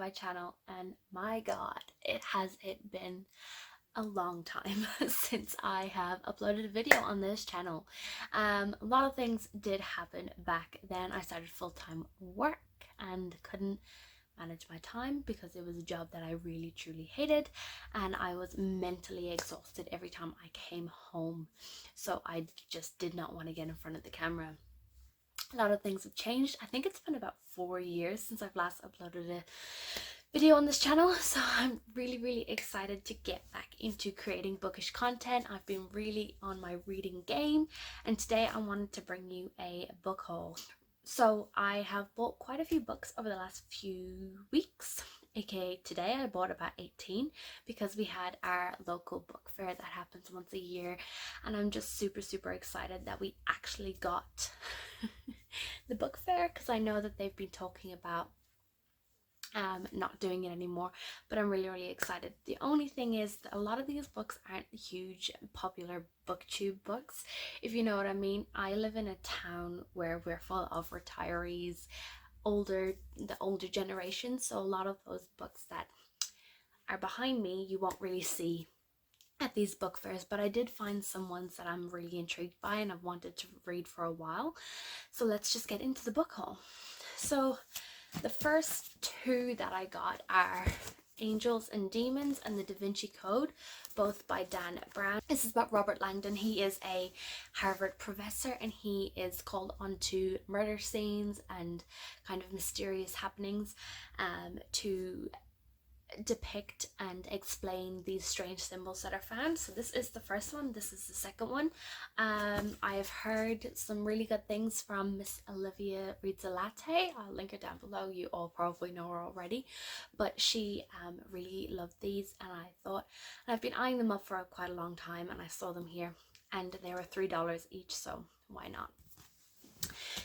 my channel, and my god, it been a long time since I have uploaded a video on this channel. A lot of things did happen back then. I started full-time work and couldn't manage my time because it was a job that I really truly hated, and I was mentally exhausted every time I came home, so I just did not want to get in front of the camera. A lot of things have changed. I think it's been about 4 years since I've last uploaded a video on this channel, so I'm really excited to get back into creating bookish content. I've been really on my reading game, and today I wanted to bring you a book haul. So I have bought quite a few books over the last few weeks, aka today I bought about 18 because we had our local book fair that happens once a year, and I'm just super excited that we actually got the book fair, because I know that they've been talking about not doing it anymore, but I'm really excited. The only thing is that a lot of these books aren't huge popular booktube books, if you know what I mean. I live in a town where we're full of retirees, the older generation, so a lot of those books that are behind me you won't really see at these book fairs, but I did find some ones that I'm really intrigued by and I've wanted to read for a while. So let's just get into the book haul. So the first two that I got are Angels and Demons and the Da Vinci Code, both by Dan Brown. This is about Robert Langdon. He is a Harvard professor, and he is called onto murder scenes and kind of mysterious happenings to depict and explain these strange symbols that are found. So this is the first one. This is the second one. I have heard some really good things from Miss Olivia Reads a Latte. I'll link her down below. You all probably know her already, but she really loved these, and I've been eyeing them up for quite a long time, and I saw them here and they were $3 each, so why not.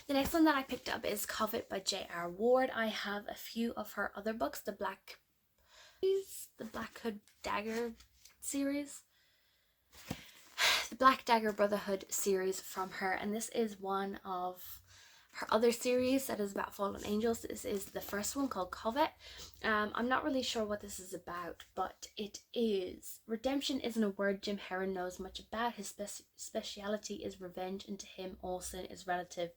The next one that I picked up is Covet by J.R. Ward. I have a few of her other books, the Black Hood Dagger series, the Black Dagger Brotherhood series from her, and this is one of her other series that is about fallen angels. This is the first one, called Covet. I'm not really sure what this is about, but it is redemption isn't a word Jim Heron knows much about. His speciality is revenge, and to him all sin is relative.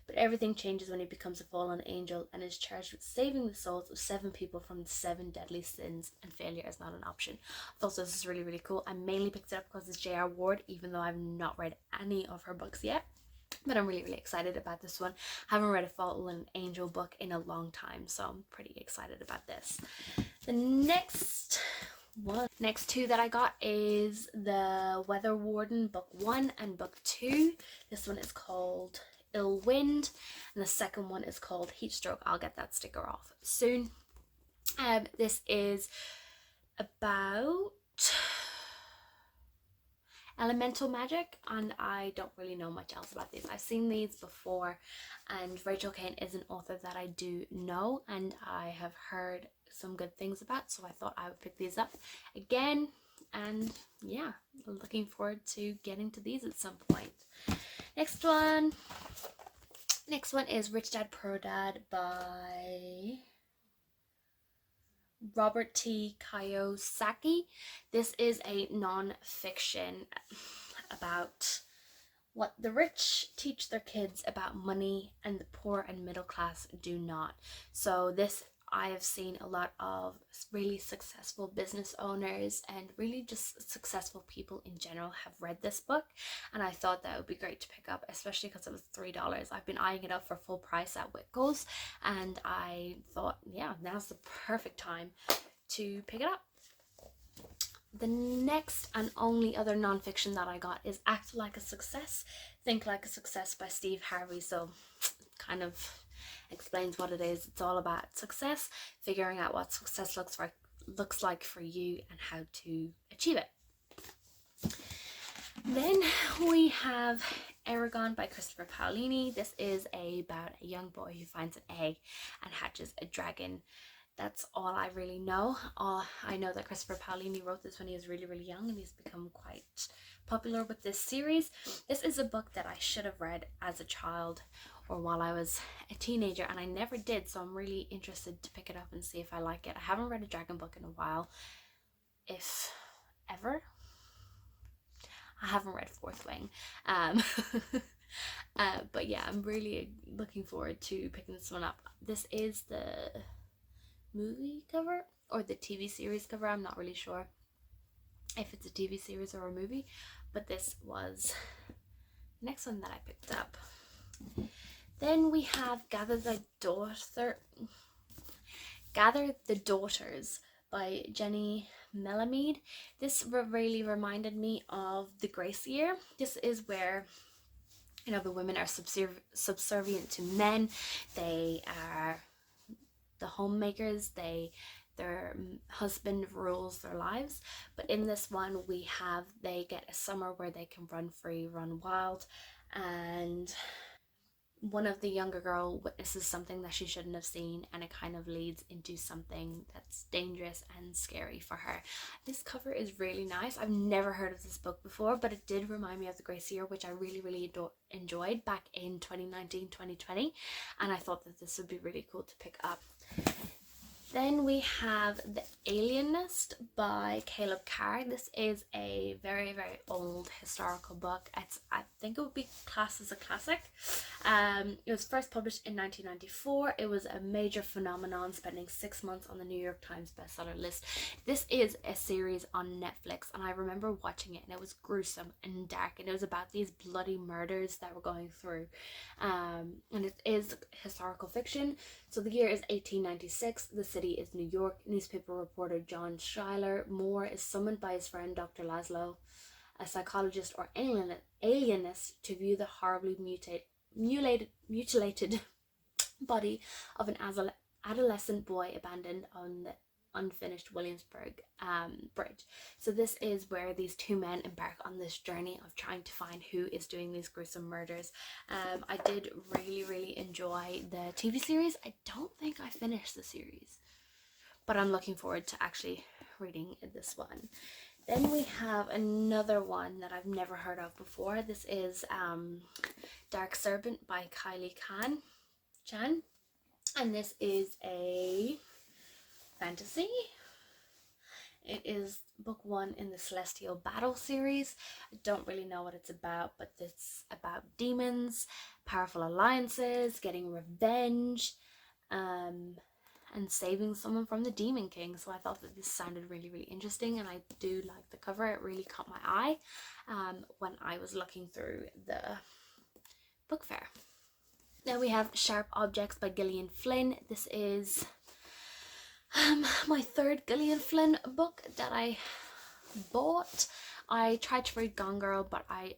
But everything changes when he becomes a fallen angel and is charged with saving the souls of 7 people from the 7 deadly sins, and failure is not an option. I thought this is really cool. I mainly picked it up because it's J.R. Ward, even though I've not read any of her books yet. But I'm really excited about this one. I haven't read a fallen angel book in a long time, so I'm pretty excited about this. The next two that I got is the Weather Warden book 1 and book 2. This one is called Ill Wind, and the second one is called Heat Stroke. I'll get that sticker off soon. This is about elemental magic, and I don't really know much else about these. I've seen these before, and Rachel Kane is an author that I do know and I have heard some good things about, so I thought I would pick these up again, and yeah, looking forward to getting to these at some point. Next one is Rich Dad Poor Dad by Robert T. Kiyosaki. This is a non-fiction about what the rich teach their kids about money and the poor and middle class do not. So this, I have seen a lot of really successful business owners and really just successful people in general have read this book, and I thought that would be great to pick up, especially because it was $3. I've been eyeing it up for full price at Wickles, and I thought, yeah, now's the perfect time to pick it up. The next and only other non-fiction that I got is Act Like a Success, Think Like a Success by Steve Harvey. So kind of explains what it is. It's all about success, figuring out what success looks like for you and how to achieve it. Then we have Eragon by Christopher Paolini. This is about a young boy who finds an egg and hatches a dragon. That's all I really know. I know that Christopher Paolini wrote this when he was really young, and he's become quite popular with this series. This is a book that I should have read as a child or while I was a teenager, and I never did, so I'm really interested to pick it up and see if I like it. I haven't read a dragon book in a while, if ever. I haven't read Fourth Wing. But yeah, I'm really looking forward to picking this one up. This is the movie cover or the TV series cover. I'm not really sure if it's a TV series or a movie, but this was the next one that I picked up. Then we have Gather the Daughters by Jenny Melamed. This really reminded me of The Grace Year. This is where, you know, the women are subservient to men. They are the homemakers. Their husband rules their lives. But in this one, they get a summer where they can run free, run wild, and one of the younger girl witnesses something that she shouldn't have seen, and it kind of leads into something that's dangerous and scary for her. This cover is really nice. I've never heard of this book before, but it did remind me of The Grace Year, which I really enjoyed back in 2019-2020, and I thought that this would be really cool to pick up. Then we have The Alienist by Caleb Carr. This is a very old historical book. I think it would be classed as a classic. It was first published in 1994. It was a major phenomenon, spending 6 months on the New York Times bestseller list. This is a series on Netflix, and I remember watching it, and it was gruesome and dark, and it was about these bloody murders that were going through. And it is historical fiction. So the year is 1896. The city is New York. Newspaper reporter John Schuyler Moore is summoned by his friend Dr. Laszlo, a psychologist or alienist, to view the horribly mutilated body of an adolescent boy abandoned on the unfinished Williamsburg Bridge. So this is where these two men embark on this journey of trying to find who is doing these gruesome murders. I did really enjoy the TV series. I don't think I finished the series, but I'm looking forward to actually reading this one. Then we have another one that I've never heard of before. This is Dark Serpent by Kylie Chan, and this is a fantasy. It is book 1 in the Celestial Battle series. I don't really know what it's about, but it's about demons, powerful alliances, getting revenge, and saving someone from the Demon King. So I thought that this sounded really interesting, and I do like the cover. It really caught my eye when I was looking through the book fair. Now we have Sharp Objects by Gillian Flynn. This is my third Gillian Flynn book that I bought. I tried to read Gone Girl, but I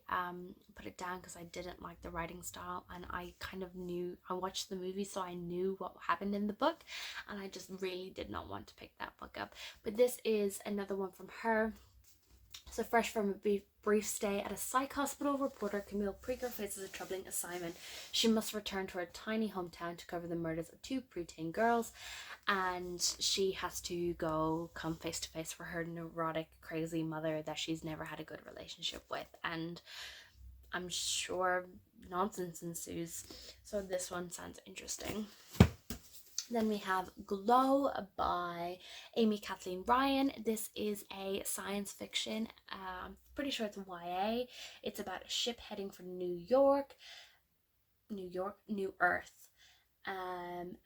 put it down because I didn't like the writing style, and I kind of knew, I watched the movie, so I knew what happened in the book, and I just really did not want to pick that book up. But this is another one from her. So fresh from a brief stay at a psych hospital, reporter Camille Preaker faces a troubling assignment. She must return to her tiny hometown to cover the murders of 2 preteen girls, and she has to come face to face with her neurotic, crazy mother that she's never had a good relationship with, and I'm sure nonsense ensues. So this one sounds interesting. Then we have Glow by Amy Kathleen Ryan. This is a science fiction. I'm pretty sure it's YA. It's about a ship heading for New Earth. And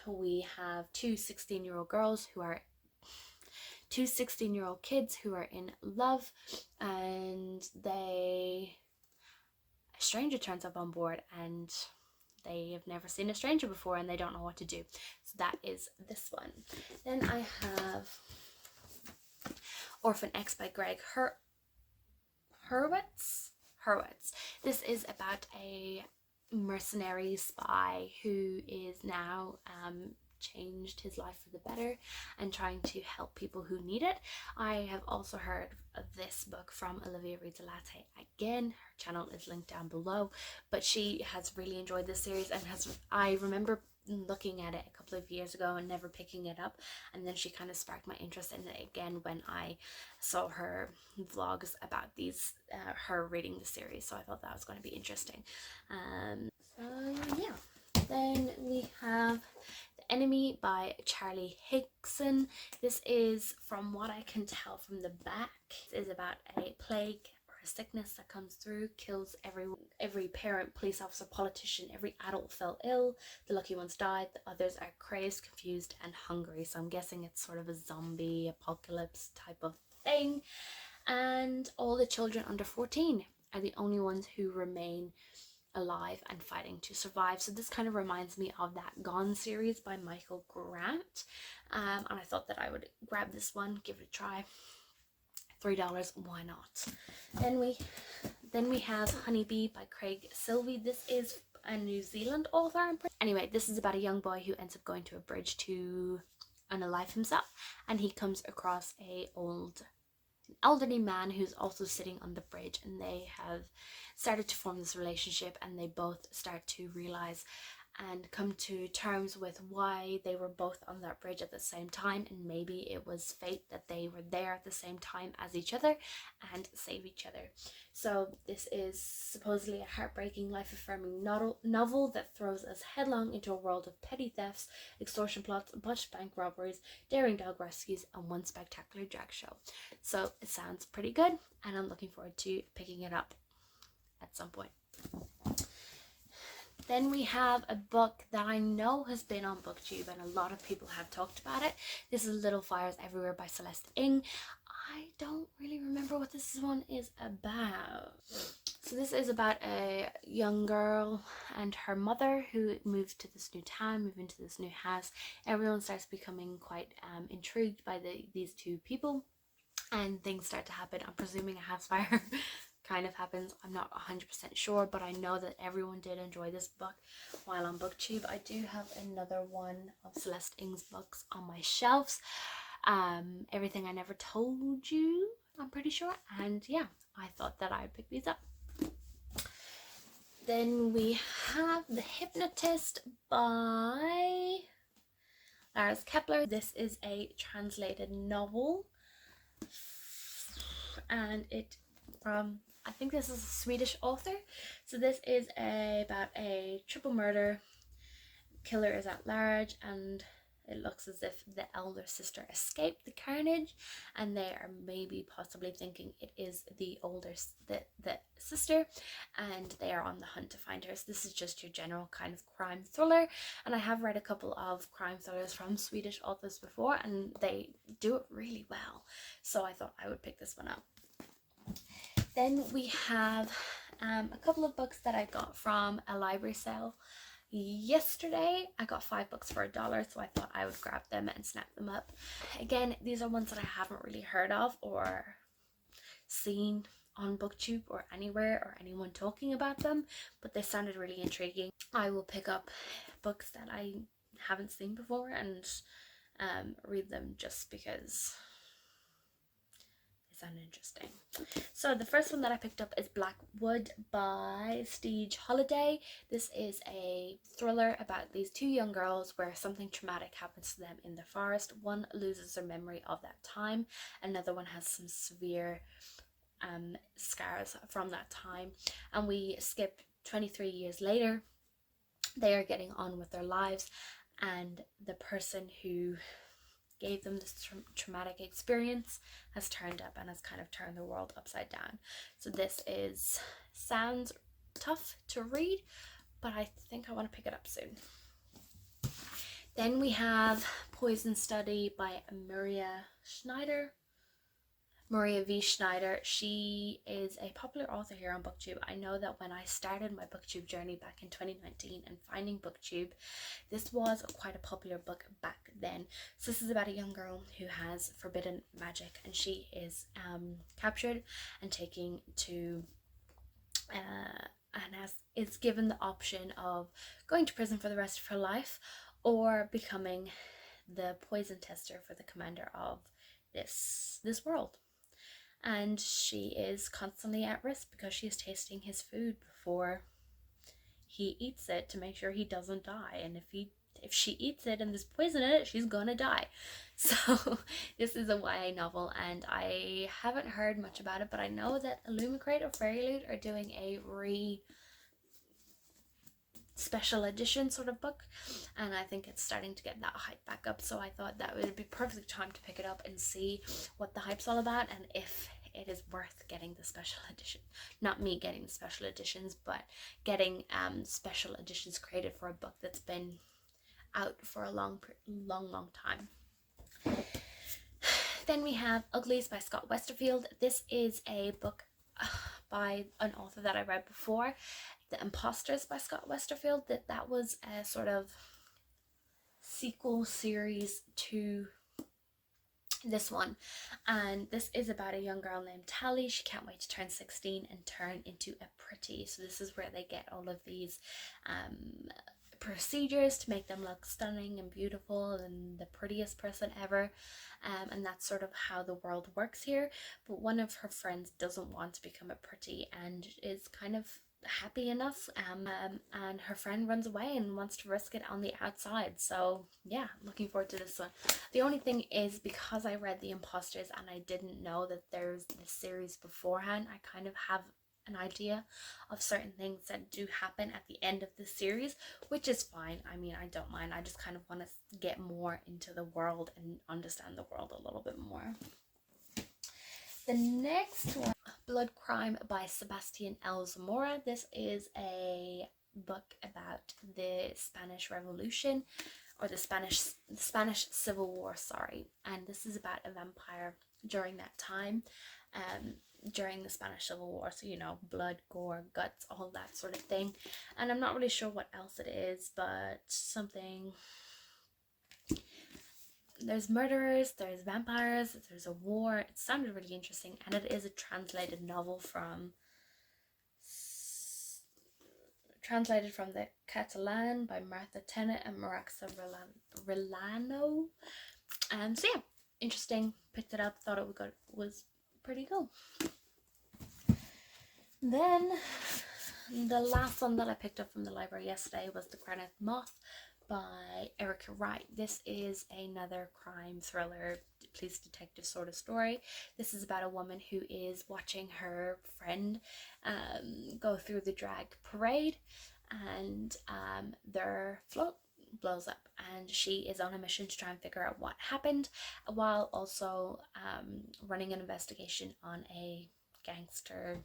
we have two 16-year-old kids who are in love, and a stranger turns up on board, and they have never seen a stranger before, and they don't know what to do. So that is this one. Then I have Orphan X by Greg Hurwitz. This is about a mercenary spy who is now changed his life for the better and trying to help people who need it. I have also heard of this book from Olivia Reads a Latte. Again, her channel is linked down below, but she has really enjoyed this series, and I remember looking at it a couple of years ago and never picking it up, and then she kind of sparked my interest in it again when I saw her vlogs about her reading the series. So I thought that was going to be interesting. Yeah. Then we have The Enemy by Charlie Higson. This is, from what I can tell from the back, is about a plague or a sickness that comes through, kills every parent, police officer, politician, every adult fell ill. The lucky ones died, the others are crazed, confused, and hungry. So I'm guessing it's sort of a zombie apocalypse type of thing. And all the children under 14 are the only ones who remain alive and fighting to survive. So this kind of reminds me of that Gone series by Michael Grant, and I thought that I would grab this one, give it a try. $3, why not? Then we have Honeybee by Craig Silvey. This is a New Zealand author. Anyway, this is about a young boy who ends up going to a bridge to unalive himself, and he comes across an elderly man who's also sitting on the bridge, and they have started to form this relationship, and they both start to realize and come to terms with why they were both on that bridge at the same time, and maybe it was fate that they were there at the same time as each other and save each other. So this is supposedly a heartbreaking, life-affirming novel that throws us headlong into a world of petty thefts, extortion plots, botched bank robberies, daring dog rescues, and one spectacular drag show. So it sounds pretty good, and I'm looking forward to picking it up at some point. Then we have a book that I know has been on BookTube and a lot of people have talked about it. This is Little Fires Everywhere by Celeste Ng. I don't really remember what this one is about. So this is about a young girl and her mother who moves to this new town, move into this new house. Everyone starts becoming quite intrigued by these two people, and things start to happen. I'm presuming a house fire kind of happens. I'm not 100% sure, but I know that everyone did enjoy this book while on BookTube. I do have another one of Celeste Ng's books on my shelves. Everything I Never Told You, I'm pretty sure. And yeah, I thought that I'd pick these up. Then we have The Hypnotist by Lars Kepler. This is a translated novel, and I think this is a Swedish author. So this is about a triple murder. Killer is at large, and it looks as if the elder sister escaped the carnage, and they are maybe possibly thinking it is the sister, and they are on the hunt to find her. So this is just your general kind of crime thriller, and I have read a couple of crime thrillers from Swedish authors before, and they do it really well. So I thought I would pick this one up. Then we have a couple of books that I got from a library sale yesterday. I got 5 books for $1, so I thought I would grab them and snap them up. Again, these are ones that I haven't really heard of or seen on BookTube or anywhere, or anyone talking about them, but they sounded really intriguing. I will pick up books that I haven't seen before and read them just because sound interesting. So the first one that I picked up is Blackwood by Stige Holiday. This is a thriller about these 2 young girls where something traumatic happens to them in the forest. One loses their memory of that time, another one has some severe scars from that time, and we skip 23 years later. They are getting on with their lives, and the person who gave them this traumatic experience has turned up and has kind of turned the world upside down. So this sounds tough to read, but I think I want to pick it up soon. Then we have Poison Study by Maria V. Schneider. She is a popular author here on BookTube. I know that when I started my BookTube journey back in 2019 and finding BookTube, this was quite a popular book back then. So this is about a young girl who has forbidden magic, and she is captured and taken to is given the option of going to prison for the rest of her life or becoming the poison tester for the commander of this world. And she is constantly at risk because she is tasting his food before he eats it to make sure he doesn't die. And if she eats it and there's poison in it, she's gonna die. So this is a YA novel, and I haven't heard much about it, but I know that Illumicrate or Fairy Loot are doing a special edition sort of book, and I think it's starting to get that hype back up, so I thought that would be perfect time to pick it up and see what the hype's all about and if it is worth getting the special edition. Not me getting the special editions, but getting special editions created for a book that's been out for a long time. Then we have Uglies by Scott Westerfeld. This is a book by an author that I read before, The Imposters by Scott Westerfeld. That was a sort of sequel series to this one, and this is about a young girl named Tally. She can't wait to turn 16 and turn into a pretty. So this is where they get all of these procedures to make them look stunning and beautiful and the prettiest person ever, and that's sort of how the world works here. But one of her friends doesn't want to become a pretty and is kind of happy enough, and her friend runs away and wants to risk it on the outside. So yeah, looking forward to this one. The only thing is, because I read The Imposters and I didn't know that there's this series beforehand, I kind of have an idea of certain things that do happen at the end of the series, which is fine. I mean, I don't mind. I just kind of want to get more into the world and understand the world a little bit more. The next one, Blood Crime by Sebastian L. Zamora. This is a book about the Spanish Revolution, or the Spanish Civil War, sorry. And this is about a vampire during that time, during the Spanish Civil War. So, you know, blood, gore, guts, all that sort of thing. And I'm not really sure what else it is, but something... There's murderers, there's vampires, there's a war. It sounded really interesting, and it is a translated novel translated from the Catalan by Martha Tennant and Maraxa Rilano. So yeah, interesting. Picked it up, thought it was pretty cool. Then the last one that I picked up from the library yesterday was The Granite Moth by Erica Wright. This is another crime thriller, police detective sort of story. This is about a woman who is watching her friend go through the drag parade, and their float blows up, and she is on a mission to try and figure out what happened, while also running an investigation on a gangster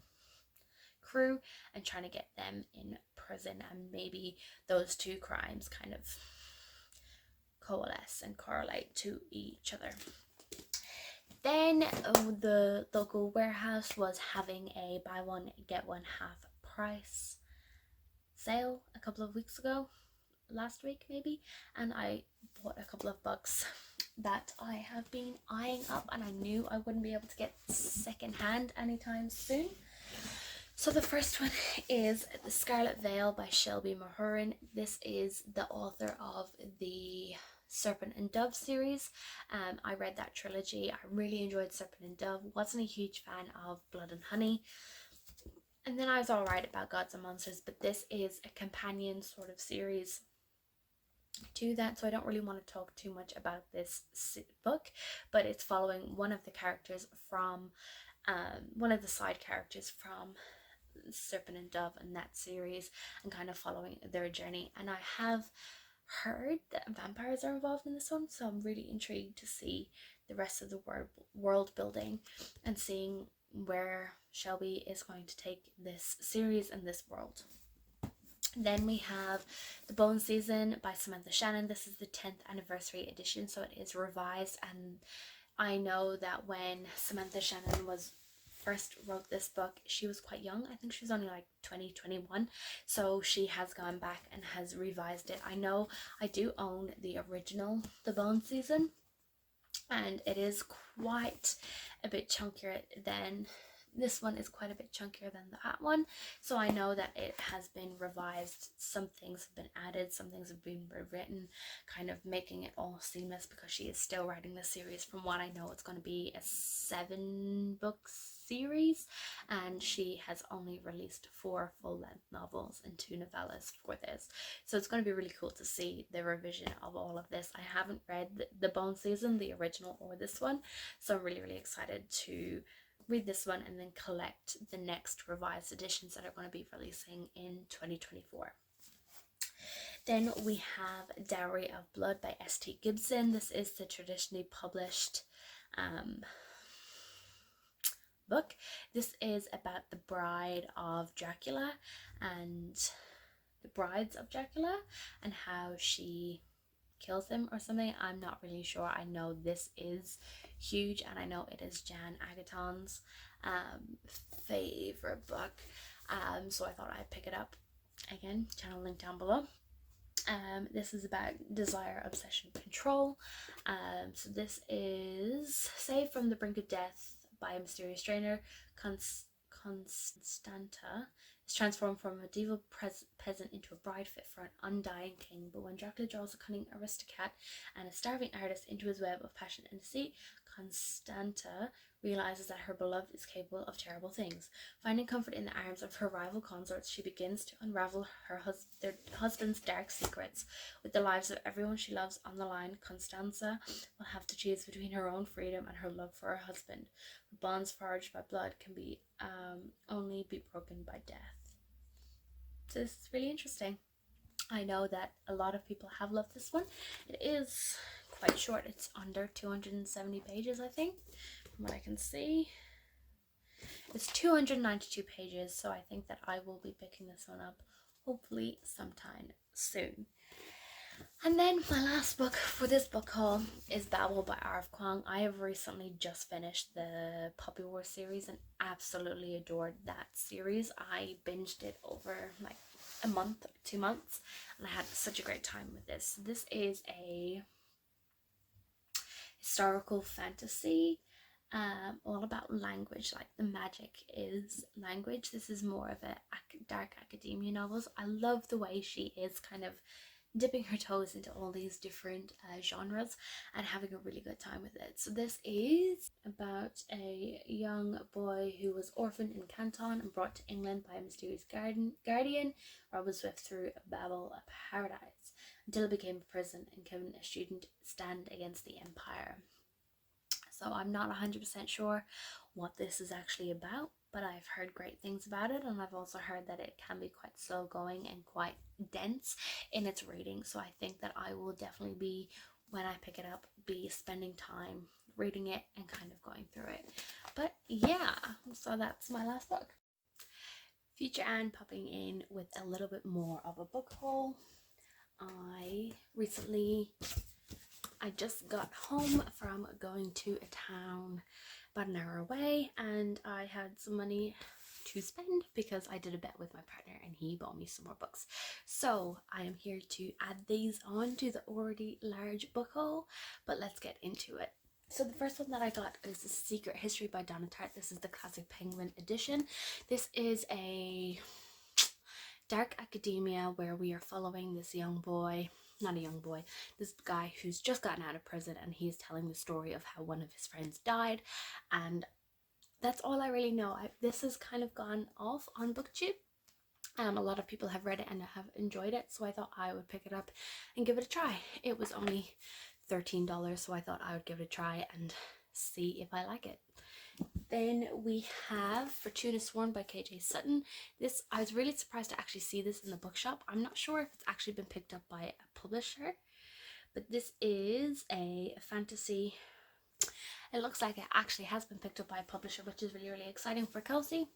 crew and trying to get them in prison, and maybe those two crimes kind of coalesce and correlate to each other. Then the local warehouse was having a buy one get one half price sale a couple of weeks ago, last week maybe, and I bought a couple of books that I have been eyeing up, and I knew I wouldn't be able to get secondhand anytime soon. So the first one is The Scarlet Veil by Shelby Mahurin. This is the author of the Serpent and Dove series. I read that trilogy. I really enjoyed Serpent and Dove. Wasn't a huge fan of Blood and Honey. And then I was alright about Gods and Monsters, but this is a companion sort of series to that, so I don't really want to talk too much about this book, but it's following one of the characters from, one of the side characters from Serpent and Dove in that series, and kind of following their journey. And I have heard that vampires are involved in this one, so I'm really intrigued to see the rest of the world building and seeing where Shelby is going to take this series and this world. Then we have The Bone Season by Samantha Shannon. This is the 10th anniversary edition, so it is revised, and I know that when Samantha Shannon first wrote this book, she was quite young. I think she was only like 21, so she has gone back and has revised it. I know I do own the original The Bone Season, and it is quite a bit chunkier than this one. Is quite a bit chunkier than that one, so I know that it has been revised. Some things have been added, some things have been rewritten, kind of making it all seamless, because she is still writing the series. From what I know, it's going to be a 7-book series, and she has only released 4 full-length novels and 2 novellas for this, so it's going to be really cool to see the revision of all of this. I haven't read the Bone Season, the original, or this one, so I'm really excited to read this one and then collect the next revised editions that are going to be releasing in 2024. Then we have Dowry of Blood by S.T. Gibson. This is the traditionally published book. This is about the bride of Dracula and the brides of Dracula and how she kills him or something. I'm not really sure. I know this is huge and I know it is Jan Agaton's favorite book. So I thought I'd pick it up. Again, channel link down below. This is about desire, obsession, control. So this is Saved from the Brink of Death by a mysterious stranger. Constanta is transformed from a medieval peasant into a bride fit for an undying king. But when Dracula draws a cunning aristocrat and a starving artist into his web of passion and deceit, Constanta realizes that her beloved is capable of terrible things. Finding comfort in the arms of her rival consorts, she begins to unravel their husband's dark secrets. With the lives of everyone she loves on the line, Constanza will have to choose between her own freedom and her love for her husband. The bonds forged by blood can be only be broken by death. So this is really interesting. I know that a lot of people have loved this one. It is quite short. It's under 270 pages, I think, from what I can see. It's 292 pages, so I think that I will be picking this one up hopefully sometime soon. And then my last book for this book haul is Babel by R.F. Kuang. I have recently just finished the Puppy War series and absolutely adored that series. I binged it over like a month or 2 months and I had such a great time with this. This is a historical fantasy all about language, like the magic is language. This is more of a dark academia novels. I love the way she is kind of dipping her toes into all these different genres and having a really good time with it. So this is about a young boy who was orphaned in Canton and brought to England by a mysterious guardian, Robin Swift, through Babel, a paradise, until it became a prison and given a student stand against the empire. So I'm not 100% sure what this is actually about, but I've heard great things about it, and I've also heard that it can be quite slow going and quite dense in its reading. So I think that I will definitely be, when I pick it up, be spending time reading it and kind of going through it. But yeah, so that's my last book. Future Anne popping in with a little bit more of a book haul. I just got home from going to a town about an hour away and I had some money to spend because I did a bet with my partner and he bought me some more books. So I am here to add these on to the already large book haul, but let's get into it. So the first one that I got is The Secret History by Donna Tartt. This is the Classic Penguin edition. This is a dark academia where we are following this this guy who's just gotten out of prison, and he's telling the story of how one of his friends died, and that's all I really know. This has kind of gone off on BookTube. A lot of people have read it and have enjoyed it, so I thought I would pick it up and give it a try. It was only $13, so I thought I would give it a try and see if I like it. Then we have Fortuna Sworn by KJ Sutton. This, I was really surprised to actually see this in the bookshop. I'm not sure if it's actually been picked up by a publisher, but this is a fantasy. It looks like it actually has been picked up by a publisher, which is really, really exciting for Kelsey.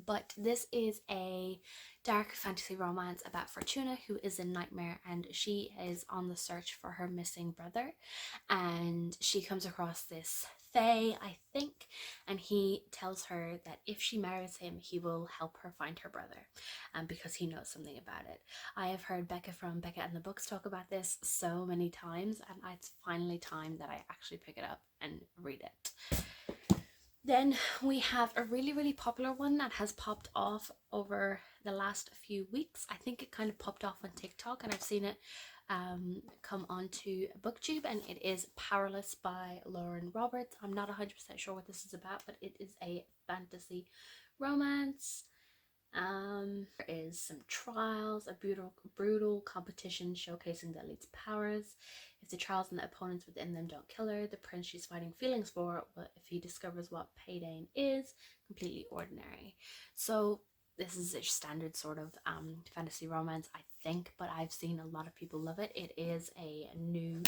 But this is a dark fantasy romance about Fortuna, who is a nightmare, and she is on the search for her missing brother, and she comes across this Fae, I think, and he tells her that if she marries him, he will help her find her brother, because he knows something about it. I have heard Becca from Becca and the Books talk about this so many times, and it's finally time that I actually pick it up and read it. Then we have a really, really popular one that has popped off over the last few weeks. I think it kind of popped off on TikTok and I've seen it come onto BookTube, and it is Powerless by Lauren Roberts. I'm not 100% sure what this is about, but it is a fantasy romance. There is some trials, a brutal competition showcasing the elite's powers. If the trials and the opponents within them don't kill her, the prince she's fighting feelings for, if he discovers what Paydane is, completely ordinary. So this is a standard sort of fantasy romance, I think, but I've seen a lot of people love it. It is a new,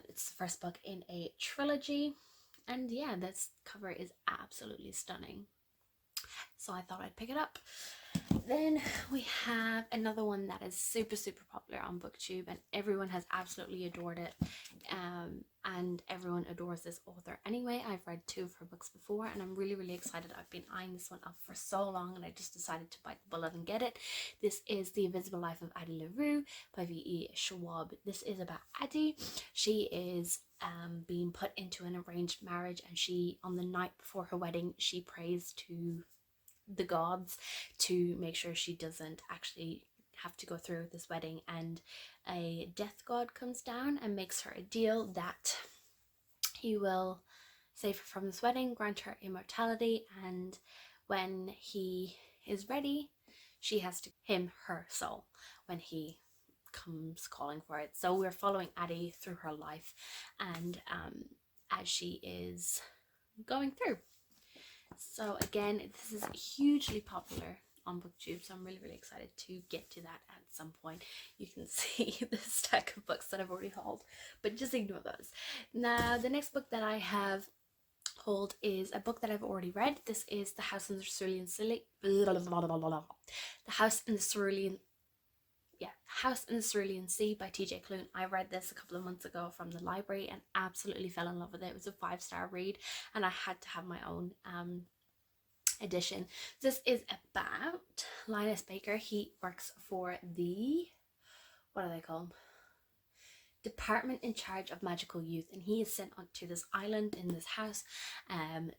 it's the first book in a trilogy, and yeah, this cover is absolutely stunning. So I thought I'd pick it up. Then we have another one that is super popular on BookTube, and everyone has absolutely adored it, and everyone adores this author anyway. I've read 2 of her books before, and I'm really excited. I've been eyeing this one up for so long, and I just decided to bite the bullet and get it. This is The Invisible Life of Addie LaRue by V.E. Schwab. This is about Addie. She is being put into an arranged marriage, and she, on the night before her wedding, she prays to the gods to make sure she doesn't actually have to go through with this wedding, and a death god comes down and makes her a deal that he will save her from this wedding, grant her immortality, and when he is ready, she has to him her soul when he comes calling for it. So we're following Addie through her life, and as she is going through. So again, this is hugely popular on BookTube, so I'm really excited to get to that at some point. You can see the stack of books that I've already hauled, but just ignore those. Now, the next book that I have hauled is a book that I've already read. This is The House in the Cerulean Sea. The House in the Cerulean House in the Cerulean Sea by TJ Klune. I read this a couple of months ago from the library and absolutely fell in love with it. It was a 5-star read, and I had to have my own edition. This is about Linus Baker. He works for the, what do they call him? Department in charge of magical youth, and he is sent onto this island in this house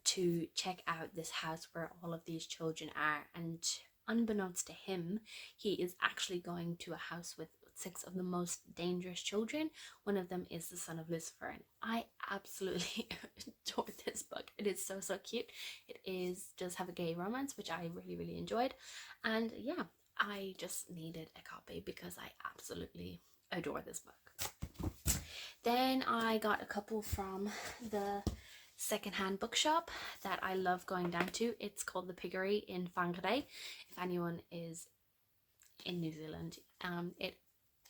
to check out this house where all of these children are, and unbeknownst to him, he is actually going to a house with 6 of the most dangerous children. One of them is the son of Lucifer, and I absolutely adore this book. It is so cute. It does have a gay romance, which I really enjoyed, and yeah, I just needed a copy because I absolutely adore this book. Then I got a couple from the secondhand bookshop that I love going down to. It's called The Piggery in Whangarei, if anyone is in New Zealand. It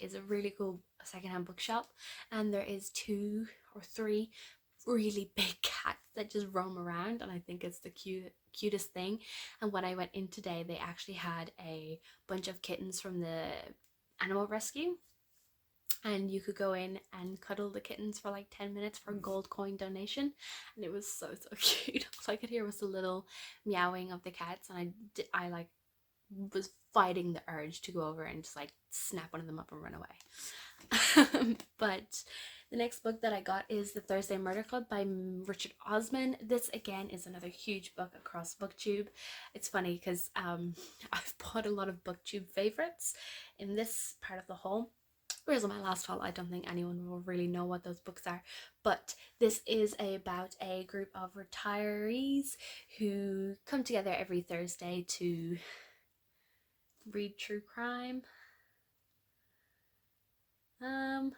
is a really cool secondhand bookshop, and there is 2 or 3 really big cats that just roam around, and I think it's the cutest thing. And when I went in today, they actually had a bunch of kittens from the animal rescue, and you could go in and cuddle the kittens for like 10 minutes for a gold coin donation, and it was so cute. All I could hear was the little meowing of the cats, and I like was fighting the urge to go over and just like snap one of them up and run away. But the next book that I got is The Thursday Murder Club by Richard Osman. This again is another huge book across BookTube. It's funny because I've bought a lot of BookTube favorites in this part of the haul, whereas on my last haul, I don't think anyone will really know what those books are. But this is about a group of retirees who come together every Thursday to read true crime and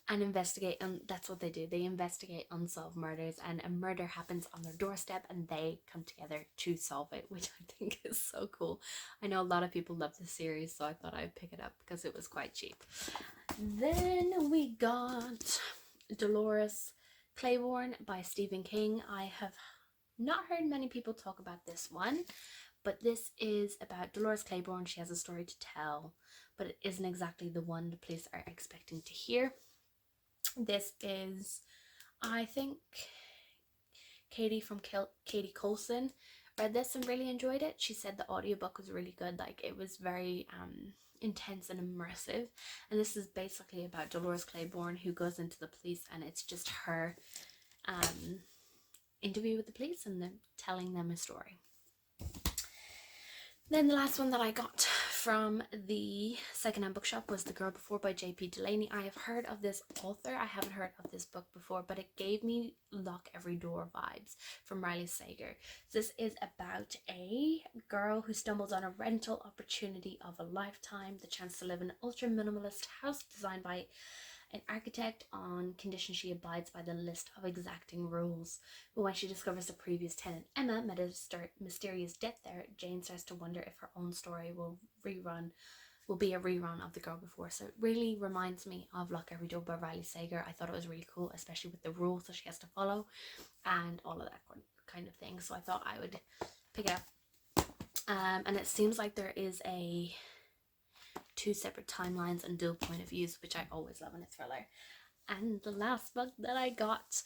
investigate, and that's what they do. They investigate unsolved murders, and a murder happens on their doorstep and they come together to solve it, which I think is so cool. I know a lot of people love this series, so I thought I'd pick it up because it was quite cheap. Then we got Dolores Claiborne by Stephen King. I have not heard many people talk about this one, but this is about Dolores Claiborne. She has a story to tell, but it isn't exactly the one the police are expecting to hear. This is, I think, Katie from Katie Colson read this and really enjoyed it. She said the audiobook was really good. Like, it was very intense and immersive, and this is basically about Dolores Claiborne, who goes into the police, and it's just her interview with the police and them telling them a story. Then the last one that I got from the secondhand bookshop was The Girl Before by J.P. Delaney. I have heard of this author. I haven't heard of this book before, but it gave me Lock Every Door vibes from Riley Sager. This is about a girl who stumbles on a rental opportunity of a lifetime, the chance to live in an ultra minimalist house designed by an architect on condition she abides by the list of exacting rules. But when she discovers the previous tenant, Emma, met a mysterious death there, Jane starts to wonder if her own story will be a rerun of The Girl Before. So it really reminds me of Lock Every Door by Riley Sager. I thought it was really cool, especially with the rules that she has to follow and all of that kind of thing. So I thought I would pick it up. And it seems like there is two separate timelines and dual point of views, which I always love in a thriller. And the last book that I got,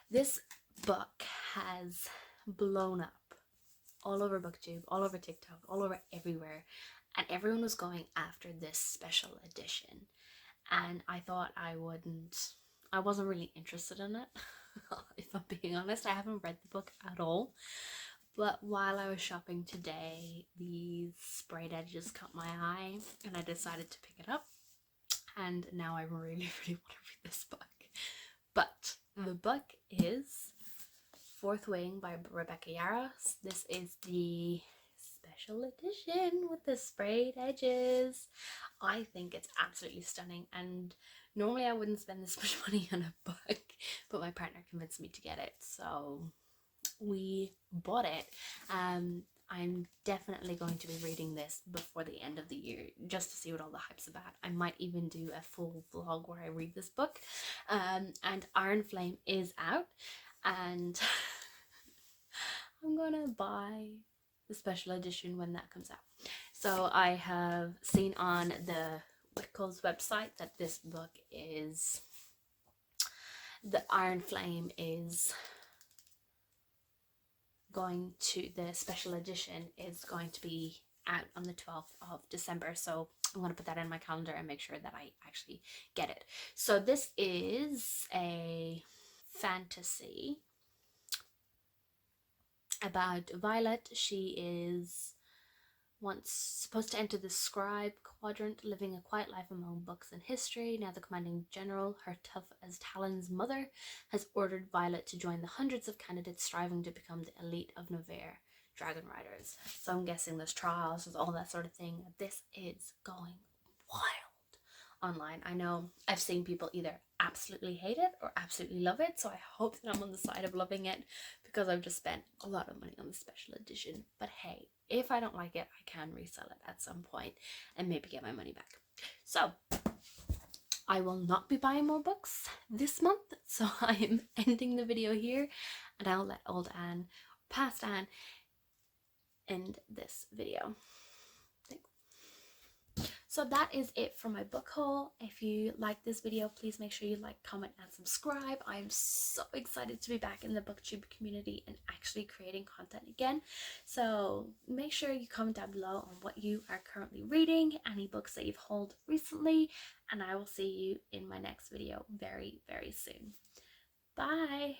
this book has blown up all over BookTube, all over TikTok, all over everywhere, and everyone was going after this special edition, and I thought I wasn't really interested in it. If I'm being honest, I haven't read the book at all. But while I was shopping today, these sprayed edges caught my eye and I decided to pick it up. And now I really, really want to read this book. But the book is Fourth Wing by Rebecca Yarros. This is the special edition with the sprayed edges. I think it's absolutely stunning, and normally I wouldn't spend this much money on a book, but my partner convinced me to get it, so we bought it. I'm definitely going to be reading this before the end of the year just to see what all the hype's about. I might even do a full vlog where I read this book. And Iron Flame is out, and I'm gonna buy the special edition when that comes out. So I have seen on the Wickles website that this book is, the Iron Flame is going to, the special edition is going to be out on the 12th of December, so I'm going to put that in my calendar and make sure that I actually get it. So this is a fantasy about Violet. She is once supposed to enter the scribe quadrant, living a quiet life among books and history. Now the commanding general, her tough as Talon's mother, has ordered Violet to join the hundreds of candidates striving to become the elite of Noverre dragon riders. So I'm guessing there's trials, there's all that sort of thing. This is going wild online. I know I've seen people either absolutely hate it or absolutely love it, so I hope that I'm on the side of loving it, because I've just spent a lot of money on the special edition. But hey, if I don't like it, I can resell it at some point and maybe get my money back. So I will not be buying more books this month, so I am ending the video here, and I'll let old Anne, past Anne, end this video. So that is it for my book haul. If you like this video, please make sure you like, comment, and subscribe. I am so excited to be back in the BookTube community and actually creating content again. So make sure you comment down below on what you are currently reading, any books that you've hauled recently, and I will see you in my next video very, very soon. Bye!